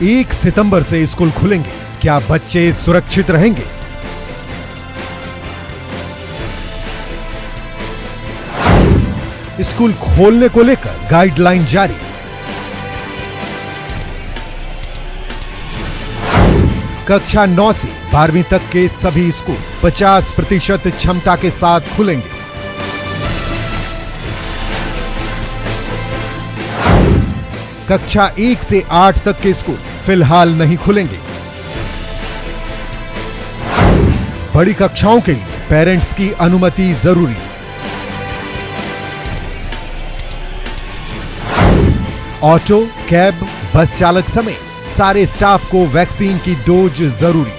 1 सितंबर से स्कूल खुलेंगे, क्या बच्चे सुरक्षित रहेंगे? स्कूल खोलने को लेकर गाइडलाइन जारी। कक्षा 9 से 12वीं तक के सभी स्कूल 50% क्षमता के साथ खुलेंगे। कक्षा 1 से 8 तक के स्कूल फिलहाल नहीं खुलेंगे। बड़ी कक्षाओं के लिए पेरेंट्स की अनुमति जरूरी। ऑटो, कैब, बस चालक समेत सारे स्टाफ को वैक्सीन की डोज जरूरी।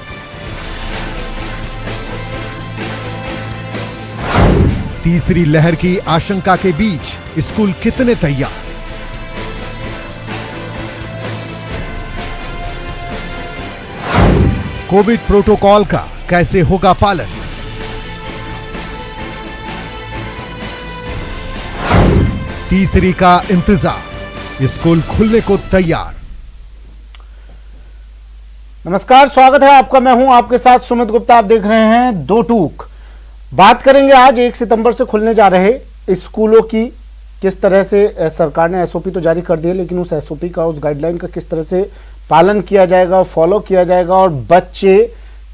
तीसरी लहर की आशंका के बीच स्कूल कितने तैयार? कोविड प्रोटोकॉल का कैसे होगा पालन? तीसरी का इंतजार, स्कूल खुलने को तैयार। नमस्कार, स्वागत है आपका। मैं हूं आपके साथ सुमित गुप्ता। आप देख रहे हैं दो टूक। बात करेंगे आज 1 सितंबर से खुलने जा रहे स्कूलों की। किस तरह से सरकार ने एसओपी तो जारी कर दी है, लेकिन उस एसओपी का, उस गाइडलाइन का किस तरह से पालन किया जाएगा, फॉलो किया जाएगा, और बच्चे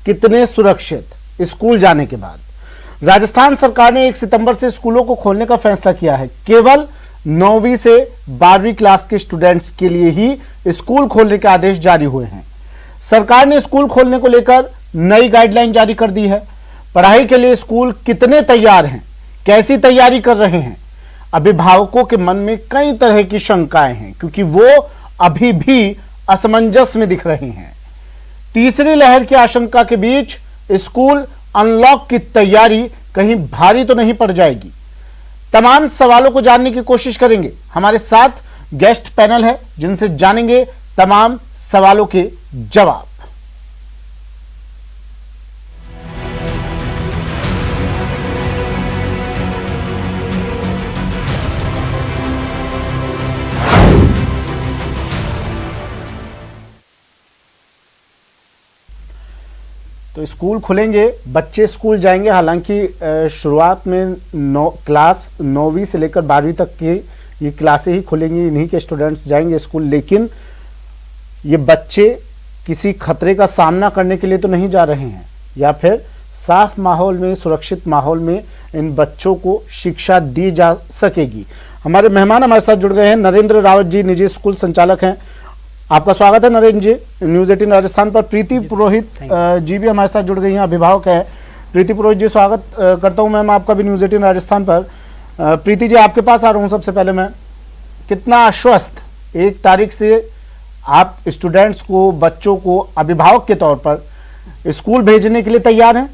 कितने सुरक्षित स्कूल जाने के बाद। राजस्थान सरकार ने 1 सितंबर से स्कूलों को खोलने का फैसला किया है। केवल 9वीं से 12वीं क्लास के स्टूडेंट्स के लिए ही स्कूल खोलने के आदेश जारी हुए हैं। सरकार ने स्कूल खोलने को लेकर नई गाइडलाइन जारी कर दी है। पढ़ाई के लिए स्कूल कितने तैयार हैं, कैसी तैयारी कर रहे हैं, अभिभावकों के मन में कई तरह की शंकाएं हैं, क्योंकि वो अभी भी असमंजस में दिख रहे हैं। तीसरी लहर की आशंका के बीच स्कूल अनलॉक की तैयारी कहीं भारी तो नहीं पड़ जाएगी? तमाम सवालों को जानने की कोशिश करेंगे। हमारे साथ गेस्ट पैनल है, जिनसे जानेंगे तमाम सवालों के जवाब। तो स्कूल खुलेंगे, बच्चे स्कूल जाएंगे। हालांकि शुरुआत में क्लास 9वीं से लेकर 12वीं तक की ये क्लासें ही खुलेंगी, इन्हीं के स्टूडेंट्स जाएंगे स्कूल। लेकिन ये बच्चे किसी खतरे का सामना करने के लिए तो नहीं जा रहे हैं, या फिर साफ माहौल में, सुरक्षित माहौल में इन बच्चों को शिक्षा दी जा सकेगी। हमारे मेहमान हमारे साथ जुड़ गए हैं। नरेंद्र रावत जी निजी स्कूल संचालक हैं। आपका स्वागत है नरेंद्र जी न्यूज़ 18 राजस्थान पर। प्रीति पुरोहित जी भी हमारे साथ जुड़ गई हैं, अभिभावक है। प्रीति पुरोहित जी, स्वागत करता हूं मैम आपका भी न्यूज़ 18 राजस्थान पर। प्रीति जी, आपके पास आ रहा हूं सबसे पहले मैं। कितना आश्वस्त 1 तारीख से आप स्टूडेंट्स को, बच्चों को अभिभावक के तौर पर स्कूल भेजने के लिए तैयार हैं?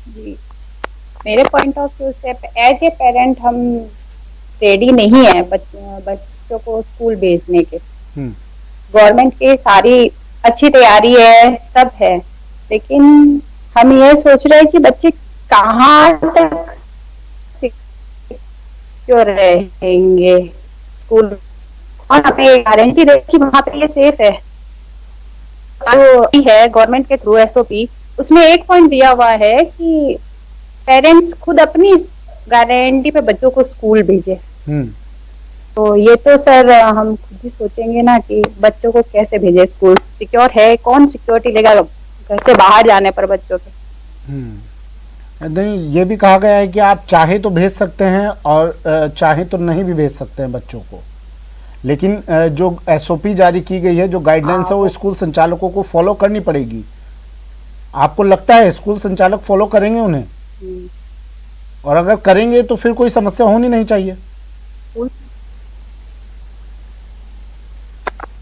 जी, मेरे पॉइंट ऑफ व्यू से एज ए पेरेंट हम रेडी नहीं है बच्चों को स्कूल भेजने के। गवर्नमेंट की सारी अच्छी तैयारी है, सब है, लेकिन हम ये सोच रहे हैं कि बच्चे कहाँ तक सिक्योर रहेंगे स्कूल, और हमें गारंटी दे कि वहाँ पे ये सेफ है। है गवर्नमेंट के थ्रू एसओपी, उसमें एक पॉइंट दिया हुआ है कि पेरेंट्स खुद अपनी गारंटी पे बच्चों को स्कूल भेजे। तो ये तो सर हम खुद ही सोचेंगे ना कि बच्चों को कैसे भेजे स्कूल। सिक्योर है, कौन सिक्योरिटी लेगा घर से बाहर जाने पर बच्चों के? नहीं, ये भी कहा गया है कि आप चाहे तो भेज सकते हैं और चाहे तो नहीं भी भेज सकते हैं बच्चों को। लेकिन जो एसओपी जारी की गई है, जो गाइडलाइंस है, वो स्कूल संचालकों को फॉलो करनी पड़ेगी। आपको लगता है स्कूल संचालक फॉलो करेंगे उन्हें? और अगर करेंगे तो फिर कोई समस्या होनी नहीं चाहिए।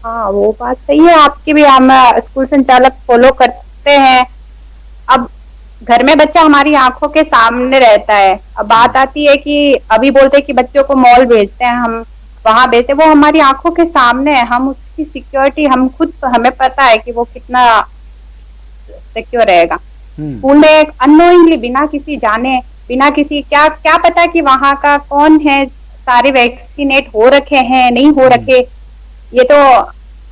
हाँ, वो बात सही है आपकी भी। हम स्कूल संचालक फॉलो करते हैं। अब घर में बच्चा हमारी आंखों के सामने रहता है। अब बात आती है कि अभी बोलते हैं कि बच्चों को मॉल भेजते हैं, हम वहां भेजते, वो हमारी आंखों के सामने है। हम उसकी सिक्योरिटी हम खुद, हमें पता है कि वो कितना सिक्योर रहेगा। स्कूल में अननोइंगली, बिना किसी जाने, बिना किसी क्या पता कि वहां का कौन है सारे वैक्सीनेट हो रखे हैं नहीं हो रखे। ये तो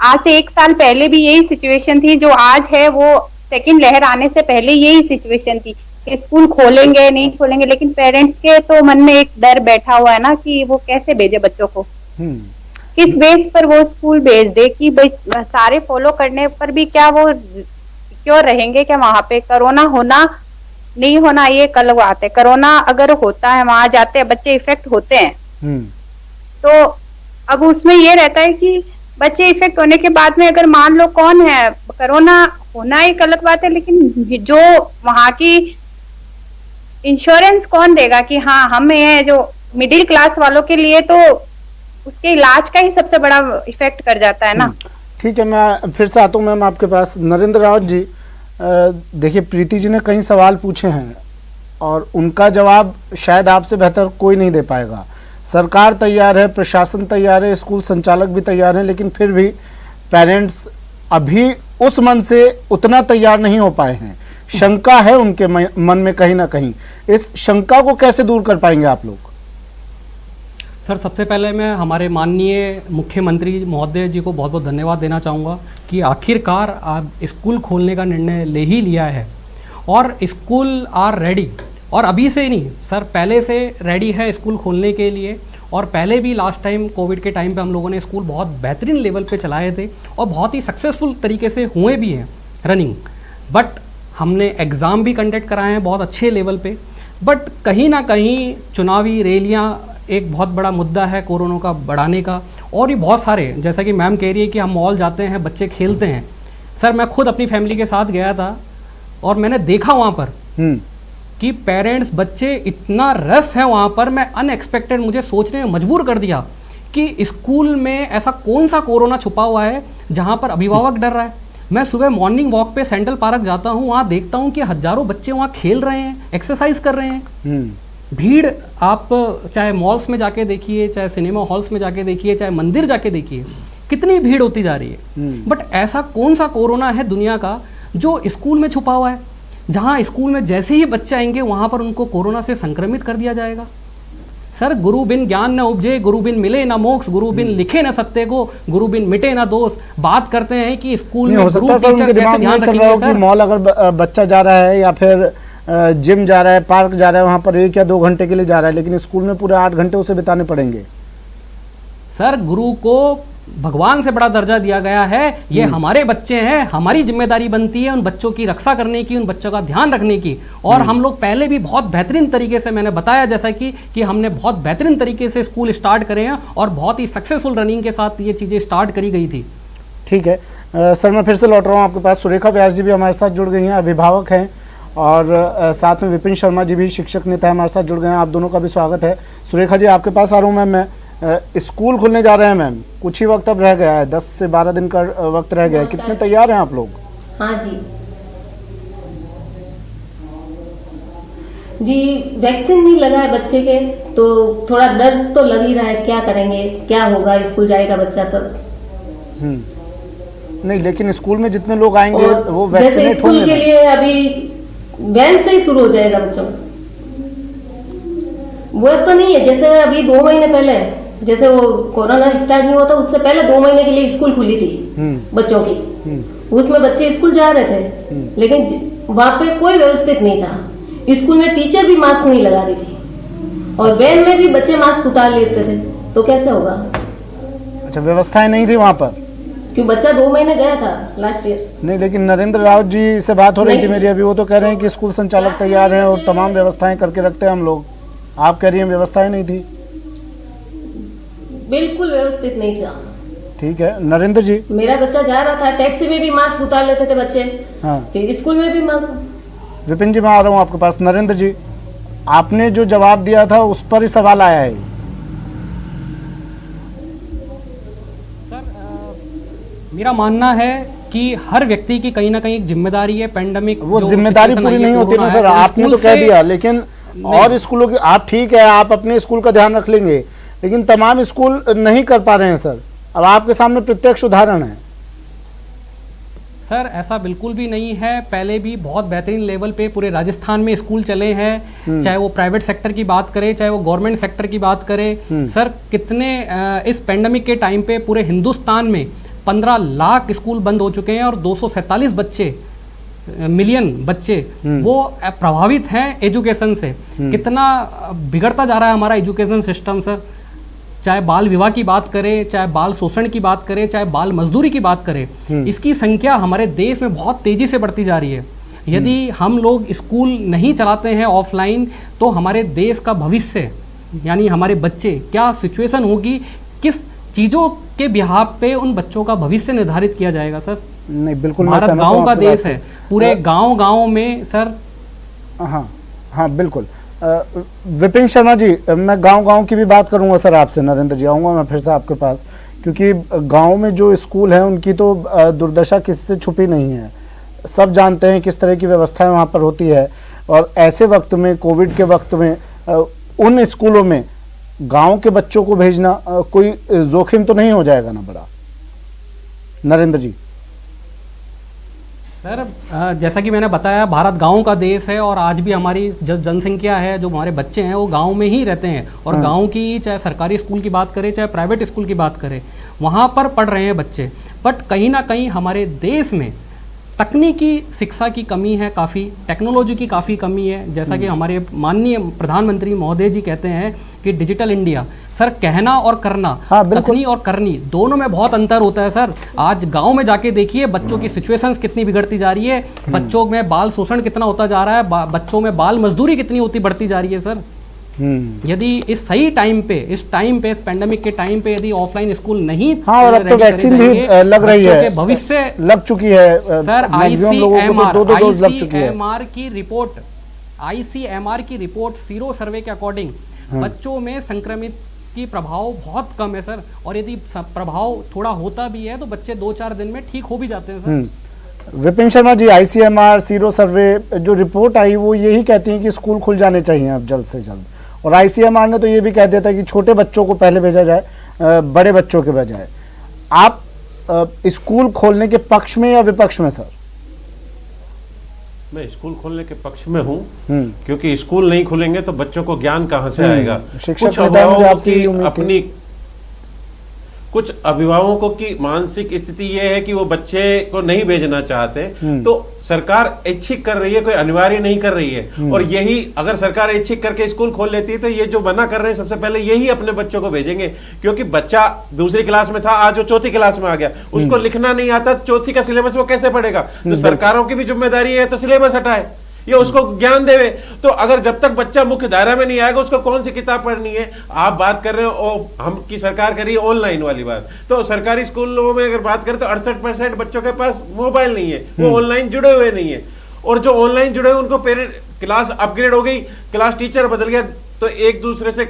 आज से 1 साल पहले भी यही सिचुएशन थी, जो आज है वो सेकंड लहर आने से पहले यही सिचुएशन थी कि स्कूल खोलेंगे नहीं खोलेंगे, लेकिन पेरेंट्स के तो मन में एक डर बैठा हुआ है ना कि वो कैसे भेजे बच्चों को, किस बेस पर वो स्कूल भेज दे कि सारे फॉलो करने पर भी क्या वो क्यों रहेंगे, क्या वहां पे कोरोना होना नहीं होना ये कल बात है। कोरोना अगर होता है वहां जाते हैं बच्चे इफेक्ट होते हैं, तो अब उसमें ये रहता है कि बच्चे इफेक्ट होने के बाद में अगर मान लो कौन है, कोरोना होना एक अलग बात है, लेकिन जो वहां की इंश्योरेंस कौन देगा कि हाँ हम है, जो मिडिल क्लास वालों के लिए तो उसके इलाज का ही सबसे बड़ा इफेक्ट कर जाता है ना। ठीक है, मैं फिर से आता हूँ मैम आपके पास। नरेंद्र रावत जी, देखिए प्रीति जी ने कई सवाल पूछे हैं और उनका जवाब शायद आपसे बेहतर कोई नहीं दे पाएगा। सरकार तैयार है, प्रशासन तैयार है, स्कूल संचालक भी तैयार हैं, लेकिन फिर भी पेरेंट्स अभी उस मन से उतना तैयार नहीं हो पाए हैं। शंका है उनके मन में कहीं ना कहीं। इस शंका को कैसे दूर कर पाएंगे आप लोग? सर, सबसे पहले मैं हमारे माननीय मुख्यमंत्री महोदय जी को बहुत बहुत धन्यवाद देना चाहूँगा कि आखिरकार आप स्कूल खोलने का निर्णय ले ही लिया है और स्कूल आर रेडी। और अभी से नहीं सर, पहले से रेडी है स्कूल खोलने के लिए। और पहले भी लास्ट टाइम कोविड के टाइम पे हम लोगों ने स्कूल बहुत बेहतरीन लेवल पे चलाए थे और बहुत ही सक्सेसफुल तरीके से हुए भी हैं रनिंग। बट हमने एग्ज़ाम भी कंडक्ट कराए हैं बहुत अच्छे लेवल पे। बट कहीं ना कहीं चुनावी रैलियाँ एक बहुत बड़ा मुद्दा है कोरोना का बढ़ाने का, और भी बहुत सारे, जैसा कि मैम कह रही है कि हम मॉल जाते हैं, बच्चे खेलते हैं। सर, मैं खुद अपनी फैमिली के साथ गया था और मैंने देखा वहाँ पर कि पेरेंट्स, बच्चे, इतना रस है वहाँ पर। मैं अनएक्सपेक्टेड, मुझे सोचने में मजबूर कर दिया कि स्कूल में ऐसा कौन सा कोरोना छुपा हुआ है जहाँ पर अभिभावक डर रहा है। मैं सुबह मॉर्निंग वॉक पे सेंट्रल पार्क जाता हूँ, वहाँ देखता हूँ कि हजारों बच्चे वहाँ खेल रहे हैं, एक्सरसाइज कर रहे हैं। भीड़ आप चाहे मॉल्स में जाके देखिए, चाहे सिनेमा हॉल्स में जाके देखिए, चाहे मंदिर जाके देखिए, कितनी भीड़ होती जा रही है। बट ऐसा कौन सा कोरोना है दुनिया का जो स्कूल में छुपा हुआ है, जहाँ स्कूल में जैसे ही बच्चे आएंगे वहाँ पर उनको कोरोना से संक्रमित कर दिया जाएगा। सर, गुरु बिन ज्ञान न उपजे, गुरु बिन मिले न मोक्ष, गुरु बिन लिखे न सत्य को, गुरु बिन मिटे न दोष। बात करते हैं कि स्कूल में हो सकता है सर उनके दिमाग में चल रहा हो कि मॉल अगर बच्चा जा रहा है या फिर जिम जा रहा है, पार्क जा रहा है, वहाँ पर 1 या 2 घंटे के लिए जा रहा है, लेकिन स्कूल में पूरे 8 घंटे उसे बिताने पड़ेंगे। सर, गुरु को भगवान से बड़ा दर्जा दिया गया है। ये हमारे बच्चे हैं, हमारी जिम्मेदारी बनती है उन बच्चों की रक्षा करने की, उन बच्चों का ध्यान रखने की। और हम लोग पहले भी बहुत बेहतरीन तरीके से, मैंने बताया जैसा कि हमने बहुत बेहतरीन तरीके से स्कूल स्टार्ट करे हैं और बहुत ही सक्सेसफुल रनिंग के साथ ये चीज़ें स्टार्ट करी गई थी। ठीक है सर, मैं फिर से लौट रहा हूँ आपके पास। सुरेखा व्यास जी भी हमारे साथ जुड़ गई हैं, अभिभावक हैं, और साथ में विपिन शर्मा जी भी शिक्षक नेता हमारे साथ जुड़ गए हैं। आप दोनों का भी स्वागत है। सुरेखा जी, आपके पास आ रहा हूँ मैम। मैं स्कूल खुलने जा रहे हैं मैम, कुछ ही वक्त अब रह गया है, 10 से 12 दिन का वक्त रह गया है। कितने तैयार हैं आप लोग? हाँ जी जी, वैक्सीन नहीं लगा है बच्चे के, तो थोड़ा डर तो लग ही रहा है, क्या करेंगे, क्या होगा, स्कूल जाएगा बच्चा तो। नहीं, लेकिन स्कूल में जितने लोग आएंगे वो वैक्सीनेट होंगे। स्कूल के लिए अभी वैन से ही शुरू हो जाएगा बच्चों, वो तो नहीं है जैसे अभी 2 महीने पहले, जैसे वो कोरोना स्टार्ट नहीं हुआ था उससे पहले 2 महीने के लिए स्कूल खुली थी बच्चों की। उसमें बच्चे स्कूल जा रहे थे, लेकिन वहां पे कोई व्यवस्थित नहीं था। स्कूल में टीचर भी मास्क नहीं लगा रही थी और वैन में भी बच्चे मास्क उतार लेते थे, तो कैसे होगा? अच्छा, व्यवस्थाएं नहीं थी वहां पर, क्यों बच्चा 2 महीने गया था लास्ट ईयर। नहीं, लेकिन नरेंद्र रावत जी से बात हो रही थी मेरी अभी, वो तो कह रहे हैं कि स्कूल संचालक तैयार हैं और तमाम व्यवस्थाएं करके रखते हैं हम लोग। आप कह रही हैं व्यवस्थाएं नहीं थी? बिल्कुल व्यवस्थित नहीं था। ठीक है नरेंद्र जी, मेरा बच्चा जा रहा था, टैक्सी में भी मास्क उतार लेते थे बच्चे, हाँ, फिर स्कूल में भी मास्क। विपिन जी, मैं आ रहा हूँ आपके पास। नरेंद्र जी, आपने जो जवाब दिया था उस पर ही सवाल आया है। मेरा मानना है कि हर व्यक्ति की कहीं ना कहीं एक जिम्मेदारी है। पेंडेमिक, वो जिम्मेदारी पूरी नहीं होती ना सर, आपने तो कह दिया, लेकिन और स्कूलों की, आप ठीक है आप अपने स्कूल का ध्यान रख लेंगे, लेकिन तमाम स्कूल नहीं कर पा रहे हैं सर। अब आपके सामने प्रत्यक्ष उदाहरण है। सर ऐसा बिल्कुल भी नहीं है। पहले भी बहुत बेहतरीन लेवल पे पूरे राजस्थान में स्कूल चले हैं, चाहे वो प्राइवेट सेक्टर की बात करें, चाहे वो गवर्नमेंट सेक्टर की बात करें। सर कितने इस पेंडेमिक के टाइम पे पूरे हिंदुस्तान में 15 लाख स्कूल बंद हो चुके हैं और 247 मिलियन बच्चे वो प्रभावित हैं एजुकेशन से। कितना बिगड़ता जा रहा है हमारा एजुकेशन सिस्टम सर। चाहे बाल विवाह की बात करें, चाहे बाल शोषण की बात करें, चाहे बाल मजदूरी की बात करें, इसकी संख्या हमारे देश में बहुत तेजी से बढ़ती जा रही है। यदि हम लोग स्कूल नहीं चलाते हैं ऑफलाइन तो हमारे देश का भविष्य यानी हमारे बच्चे क्या सिचुएशन होगी, किस चीज़ों के बिहाफ पे उन बच्चों का भविष्य निर्धारित किया जाएगा सर। नहीं बिल्कुल, भारत गांव का देश है, पूरे गांव में सर। हाँ हाँ बिल्कुल। विपिन शर्मा जी, मैं गांव की भी बात करूंगा सर आपसे। नरेंद्र जी आऊंगा मैं फिर से आपके पास, क्योंकि गांव में जो स्कूल हैं उनकी तो दुर्दशा किसी से छुपी नहीं है। सब जानते हैं किस तरह की व्यवस्थाएं वहां पर होती है। और ऐसे वक्त में, कोविड के वक्त में, उन स्कूलों में गांव के बच्चों को भेजना कोई जोखिम तो नहीं हो जाएगा ना बड़ा? नरेंद्र जी। सर जैसा कि मैंने बताया, भारत गांव का देश है और आज भी हमारी जनसंख्या है, जो हमारे बच्चे हैं वो गांव में ही रहते हैं। और गांव की चाहे सरकारी स्कूल की बात करें, चाहे प्राइवेट स्कूल की बात करें, वहाँ पर पढ़ रहे हैं बच्चे। बट कहीं ना कहीं हमारे देश में तकनीकी शिक्षा की कमी है, काफ़ी टेक्नोलॉजी की काफ़ी कमी है। जैसा कि हमारे माननीय प्रधानमंत्री महोदय जी कहते हैं कि डिजिटल इंडिया। सर कहना और करना, कथनी और करनी दोनों में बहुत अंतर होता है सर। आज गांव में जाके देखिए बच्चों की सिचुएशंस कितनी बिगड़ती जा रही है, बच्चों में बाल शोषण कितना होता जा रहा है, बच्चों में बाल मजदूरी कितनी होती बढ़ती जा रही है सर। यदि इस सही टाइम पे, इस पेंडेमिक के टाइम पे यदि ऑफलाइन स्कूल नहीं, हाँ, और अब तो वैक्सीन भी लग रही है, भविष्य लग चुकी है सर। आईसीएमआर की रिपोर्ट सीरो सर्वे के अकॉर्डिंग बच्चों में संक्रमित की प्रभाव बहुत कम है सर। और यदि प्रभाव थोड़ा होता भी है तो बच्चे 2-4 दिन में ठीक हो भी जाते हैं sir. Vipin Sharma ji, ICMR sero survey जो रिपोर्ट आई वो यही कहती है कि स्कूल खुल जाने चाहिए अब जल्द से जल्द। और आईसीएमआर ने तो ये भी कह दिया था कि छोटे बच्चों को पहले भेजा जाए, बड़े बच्चों के बजाय। आप स्कूल खोलने के पक्ष में या विपक्ष में सर? मैं स्कूल खोलने के पक्ष में हूं, क्योंकि स्कूल नहीं खुलेंगे तो बच्चों को ज्ञान कहां से आएगा। कुछ अभिभावकों की मानसिक स्थिति ये है कि वो बच्चे को नहीं भेजना चाहते, तो सरकार ऐच्छिक कर रही है, कोई अनिवार्य नहीं कर रही है। और यही अगर सरकार ऐच्छिक करके स्कूल खोल लेती है तो ये जो मना कर रहे हैं सबसे पहले यही अपने बच्चों को भेजेंगे। क्योंकि बच्चा दूसरी क्लास में था, आज वो चौथी क्लास में आ गया, उसको लिखना नहीं आता, चौथी का सिलेबस वो कैसे पढ़ेगा? तो सरकारों की भी जिम्मेदारी है तो सिलेबस हटाए, ये उसको ज्ञान देवे। तो अगर जब तक बच्चा मुख्य धारा में नहीं आएगा उसको कौन सी किताब पढ़नी है? आप बात कर रहे हो हम की सरकार कर रही है ऑनलाइन वाली बात, तो सरकारी स्कूलों में अगर बात करें तो 68% बच्चों के पास मोबाइल नहीं है, वो ऑनलाइन जुड़े हुए नहीं है। और जो ऑनलाइन जुड़े हुए उनको पेरेंट, क्लास अपग्रेड हो गई, क्लास टीचर बदल गया, तो एक दूसरे से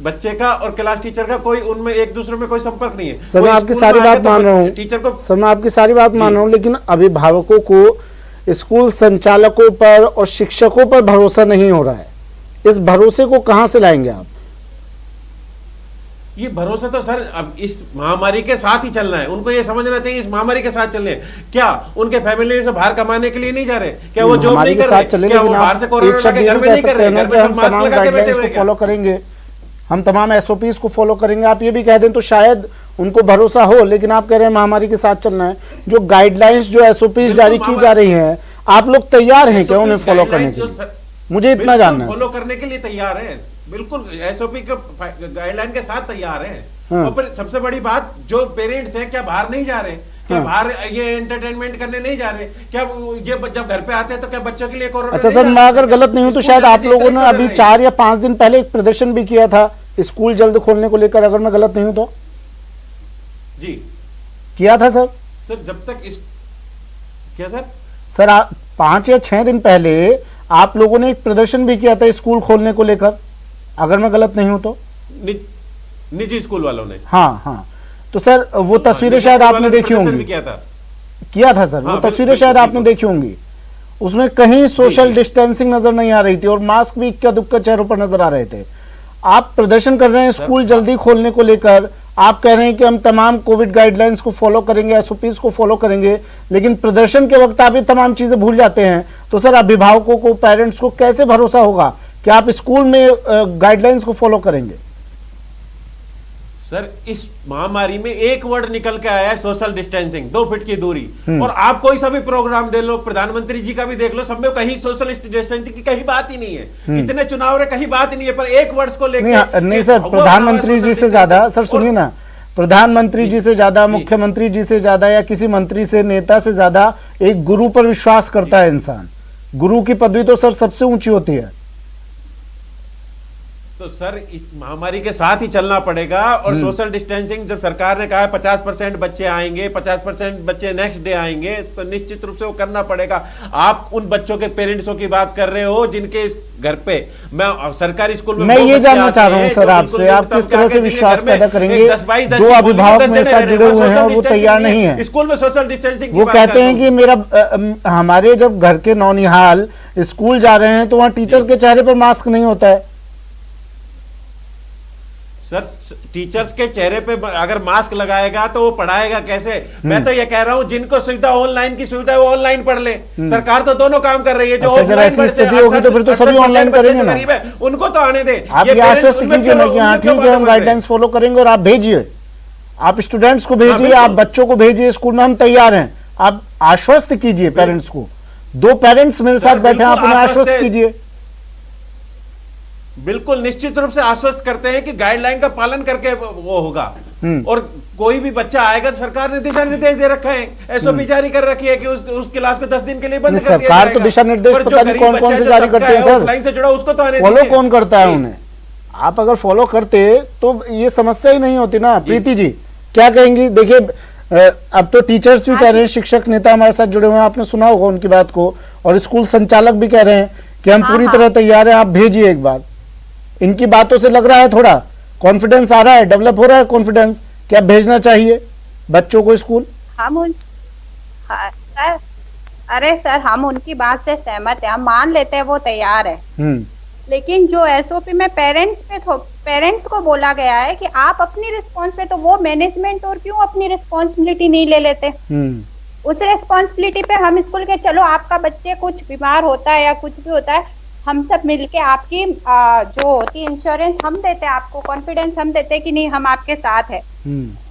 बच्चे का और क्लास टीचर का कोई उनमें एक दूसरे में कोई संपर्क नहीं है। सर मैं आपकी सारी बात मान रहा हूँ टीचर को, सर मैं आपकी सारी बात मान रहा हूँ, लेकिन अभिभावकों को स्कूल संचालकों पर और शिक्षकों पर भरोसा नहीं हो रहा है। इस भरोसे को कहां से लाएंगे आप? ये भरोसा तो सर अब इस महामारी के साथ ही चलना है। उनको ये समझना चाहिए इस महामारी के साथ चलने। क्या उनके फैमिली से बाहर कमाने के लिए नहीं जा रहे? क्या वो जॉब नहीं कर रहे? क्या वो बाहर से कोरोना के घर में नहीं कर रहे? घर में सब मास्क लगा के बैठे हुए हैं। फॉलो करेंगे हम, तमाम एसओपीज को फॉलो करेंगे। आप ये भी कह दें तो शायद उनको भरोसा हो, लेकिन आप कह रहे हैं महामारी के साथ चलना है। जो गाइडलाइंस, जो एसओपीज जारी की जा रही हैं, आप लोग तैयार हैं क्या उन्हें फॉलो करने के लिए? मुझे इतना जानना है। फॉलो करने के लिए तैयार हैं, बिल्कुल एसओपी के गाइडलाइन के साथ तैयार हैं। और फिर सबसे बड़ी बात, जो पेरेंट्स हैं क्या बाहर नहीं जा रहे? क्या बाहर ये एंटरटेनमेंट करने नहीं जा रहे? क्या ये जब घर पे आते हैं तो क्या बच्चों के लिए कोरोना? अच्छा सर, मैं अगर गलत नहीं हूं तो शायद आप लोगों ने अभी 4 या 5 दिन पहले एक प्रदर्शन भी किया था स्कूल जल्द खोलने को लेकर, अगर मैं गलत नहीं हूं तो? जी किया था सर। सर जब तक इस क्या सर 5 या 6 दिन पहले आप लोगों ने एक प्रदर्शन भी किया था स्कूल खोलने को लेकर, अगर मैं गलत नहीं हूं तो? निजी स्कूल वालों ने? हाँ हाँ। तो सर वो तस्वीरें शायद आपने देखी होंगी। किया था सर, वो तस्वीरें शायद आपने देखी होंगी। उसमें कहीं सोशल डिस्टेंसिंग नजर नहीं आ रही थी और मास्क भी इक्का दुक्का चेहरों पर नजर आ रहे थे। आप प्रदर्शन कर रहे हैं स्कूल जल्दी खोलने को लेकर, आप कह रहे हैं कि हम तमाम कोविड गाइडलाइंस को फॉलो करेंगे, एसओपीज को फॉलो करेंगे, लेकिन प्रदर्शन के वक्त आप ये तमाम चीजें भूल जाते हैं, तो सर अभिभावकों को, पेरेंट्स को कैसे भरोसा होगा कि आप स्कूल में गाइडलाइंस को फॉलो करेंगे? सर इस महामारी में एक वर्ड निकल के आया है, सोशल डिस्टेंसिंग, 2 फीट की दूरी। और आप कोई सा भी प्रोग्राम दे लो, प्रधानमंत्री जी का भी देख लो, सब में कहीं सोशल डिस्टेंसिंग की कहीं बात ही नहीं है। इतने चुनाव रहे कहीं बात ही नहीं है, पर एक वर्ड को लेकर नहीं सर, प्रधानमंत्री जी से ज्यादा, सर सुनिए ना, प्रधानमंत्री जी से ज्यादा, मुख्यमंत्री जी से ज्यादा या किसी मंत्री से, नेता से ज्यादा एक गुरु पर विश्वास करता है इंसान। गुरु की पदवी तो सर सबसे ऊंची होती है। तो सर इस महामारी के साथ ही चलना पड़ेगा। और सोशल डिस्टेंसिंग जब सरकार ने कहा है 50% बच्चे आएंगे, 50% बच्चे नेक्स्ट डे आएंगे, तो निश्चित रूप से वो करना पड़ेगा। आप उन बच्चों के पेरेंट्सों की बात कर रहे हो जिनके घर पे, मैं सरकारी स्कूल में मैं ये जानना चाह रहा हूँ सर आपसे, आप किस तरह से विश्वास पैदा करेंगे? 10 दो अभिभावक मेरे साथ जुड़े हुए हैं और वो तैयार नहीं है स्कूल में सोशल डिस्टेंसिंग। वो कहते हैं कि मेरा हमारे जब घर के नौनिहाल स्कूल जा रहे हैं तो वहाँ टीचर के चेहरे पर मास्क नहीं होता है। सर टीचर्स के चेहरे पे अगर मास्क लगाएगा तो वो पढ़ाएगा कैसे? मैं तो ये कह रहा हूँ जिनको सुविधा ऑनलाइन की सुविधा है वो ऑनलाइन पढ़ ले। सरकार तो दोनों काम कर रही है। जो जब ऐसी स्थिति होगी तो फिर तो सभी ऑनलाइन करेंगे ना, उनको तो आने दें। आप ये आश्वस्त कीजिए ना कि हाँ ठीक है हम गाइडलाइंस फॉलो करेंगे, और आप भेजिए, आप स्टूडेंट्स को भेजिए, आप बच्चों को भेजिए, स्कूल में हम तैयार हैं। आप आश्वस्त कीजिए पेरेंट्स को। 2 पेरेंट्स मेरे साथ बैठे हैं, आप उन्हें आश्वस्त कीजिए। बिल्कुल निश्चित रूप से आश्वस्त करते हैं कि गाइडलाइन का पालन करके वो होगा। और कोई भी बच्चा आएगा तो सरकार ने दिशा निर्देश दे रखा है, एसओपी जारी कर रखी है कि उस क्लास को 10 दिन के लिए बंद कर दिया जाएगा। सरकार तो दिशा निर्देश पता नहीं कौन कौन से जारी करते हैं सर, ऑफलाइन से जुड़ा उसको तो आने फॉलो कौन करता है उन्हें? आप अगर फॉलो करते तो ये समस्या ही नहीं होती ना। प्रीति जी क्या कहेंगी? देखिए अब तो टीचर्स भी कह रहे हैं, शिक्षक नेता हमारे साथ जुड़े हुए हैं, आपने सुना होगा उनकी बात को, और स्कूल संचालक भी कह रहे हैं कि हम पूरी तरह तैयार हैं, आप भेजिए एक बार। इनकी बातों से लग रहा है थोड़ा कॉन्फिडेंस आ रहा है, डेवलप हो रहा है कॉन्फिडेंस, क्या भेजना चाहिए बच्चों को स्कूल? सर अरे सर हम उनकी बात से सहमत है, हम मान लेते हैं वो तैयार है। लेकिन जो एसओपी में पेरेंट्स को बोला गया है कि आप अपनी रिस्पॉन्स पे, तो वो मैनेजमेंट और क्यों अपनी रिस्पॉन्सिबिलिटी नहीं ले लेते? उस रिस्पॉन्सिबिलिटी पे हम स्कूल के, चलो आपका बच्चे कुछ बीमार होता है या कुछ भी होता है, हम सब मिलके आपकी जो होती है इंश्योरेंस हम देते हैं, आपको कॉन्फिडेंस हम देते हैं कि नहीं हम आपके साथ है।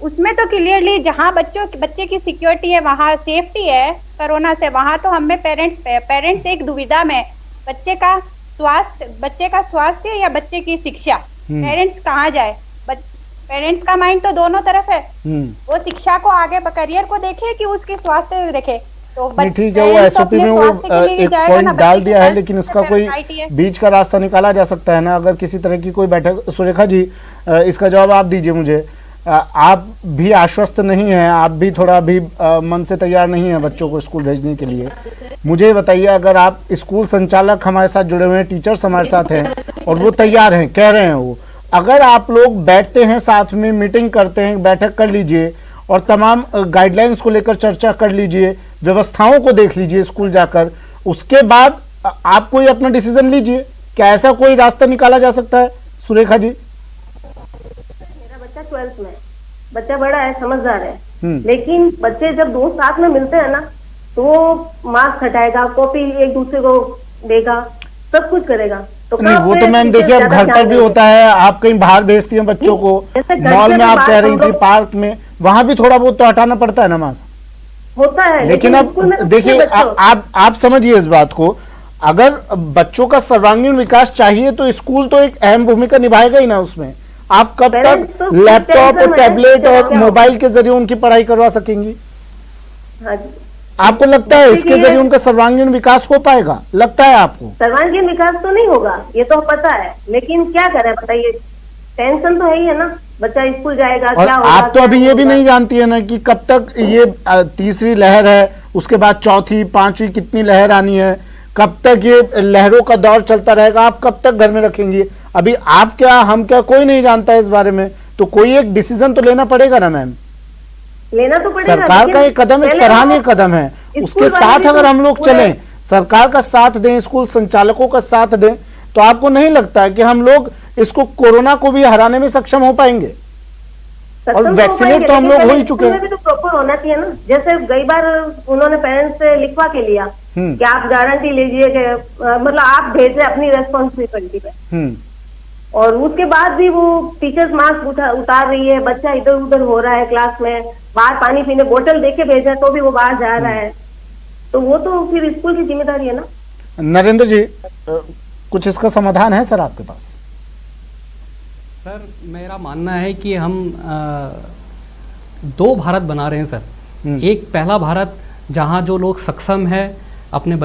उसमें तो क्लियरली जहाँ बच्चे की सिक्योरिटी है, वहाँ सेफ्टी है कोरोना से, वहाँ तो हमें पेरेंट्स एक दुविधा में, बच्चे का स्वास्थ्य या बच्चे की शिक्षा, पेरेंट्स कहाँ जाए? पेरेंट्स का माइंड तो दोनों तरफ है, वो शिक्षा को आगे करियर को देखे कि उसके स्वास्थ्य देखे। तो ठीक है, वो एसओपी में वो एक पॉइंट डाल दिया है, लेकिन इसका कोई बीच का रास्ता निकाला जा सकता है ना? अगर किसी तरह की कोई बैठक, सुरेखा जी इसका जवाब आप दीजिए मुझे। आप भी आश्वस्त नहीं हैं, आप भी थोड़ा भी मन से तैयार नहीं है बच्चों को स्कूल भेजने के लिए। मुझे बताइए, अगर आप स्कूल संचालक हमारे साथ जुड़े हुए हैं, टीचर्स हमारे साथ हैं और वो तैयार हैं, कह रहे हैं वो, अगर आप लोग बैठते हैं साथ में, मीटिंग करते हैं, बैठक कर लीजिए और तमाम गाइडलाइंस को लेकर चर्चा कर लीजिए, व्यवस्थाओं को देख लीजिए स्कूल जाकर, उसके बाद आप कोई अपना डिसीजन लीजिए। क्या ऐसा कोई रास्ता निकाला जा सकता है सुरेखा जी? मेरा बच्चा 12th में, बच्चा बड़ा है, समझदार है, लेकिन बच्चे जब दोस्त साथ में मिलते हैं ना तो वो मास्क हटाएगा, कॉपी एक दूसरे को देगा, सब कुछ करेगा। तो नहीं वो तो मैम देखिए अब घर पर भी होता है, आप कहीं बाहर भेजती हैं बच्चों को, मॉल में आप कह रही थी, पार्क में, वहां भी थोड़ा बहुत तो हटाना पड़ता है ना मास्क, होता है। लेकिन अब देखिए आप समझिए इस बात को, अगर बच्चों का सर्वांगीण विकास चाहिए तो स्कूल तो एक अहम भूमिका निभाएगा ही ना उसमें। आप कब तक लैपटॉप और टैबलेट और मोबाइल के जरिए उनकी पढ़ाई करवा सकेंगी? आपको लगता है इसके जरिए उनका सर्वांगीण विकास हो पाएगा? लगता है आपको? सर्वांगीण विकास तो नहीं होगा, ये तो पता है, लेकिन क्या करें बताइए, टेंशन तो है ही है ना, बच्चा स्कूल जाएगा और क्या होगा, आप तो अभी ये भी नहीं जानती है ना कि कब तक ये तीसरी लहर है, उसके बाद चौथी, पांचवी, कितनी लहर आनी है, कब तक ये लहरों का दौर चलता रहेगा, आप कब तक घर में रखेंगी? अभी आप क्या, हम क्या, कोई नहीं जानता है इस बारे में, तो कोई एक डिसीजन तो लेना पड़ेगा ना मैम। लेना तो पड़ेगा। सरकार का एक कदम, एक सराहनीय कदम है, उसके साथ अगर हम लोग चलें, सरकार का साथ दें, स्कूल संचालकों का साथ दें, तो आपको नहीं लगता कि हम लोग इसको, कोरोना को भी हराने में सक्षम हो पाएंगे? और सक्षम वैक्सीनेट तो हम लोग हो ही चुके हैं। भी तो प्रॉपर होना चाहिए ना, जैसे कई बार उन्होंने पेरेंट्स से लिखवा के लिया कि आप गारंटी लीजिए कि मतलब आप भेजे अपनी रेस्पॉन्सिबिलिटी पे, और उसके बाद भी वो टीचर्स मास्क उतार रही है, बच्चा इधर उधर हो रहा है क्लास में, बाहर पानी पीने बोतल देके भेजा तो भी वो बाहर जा रहा है, तो वो तो फिर स्कूल की जिम्मेदारी है ना। नरेंद्र जी, कुछ इसका समाधान है सर आपके पास? सर मेरा मानना है कि हम दो भारत बना रहे हैं सर। एक पहला भारत जहां जो लोग सक्षम है अपने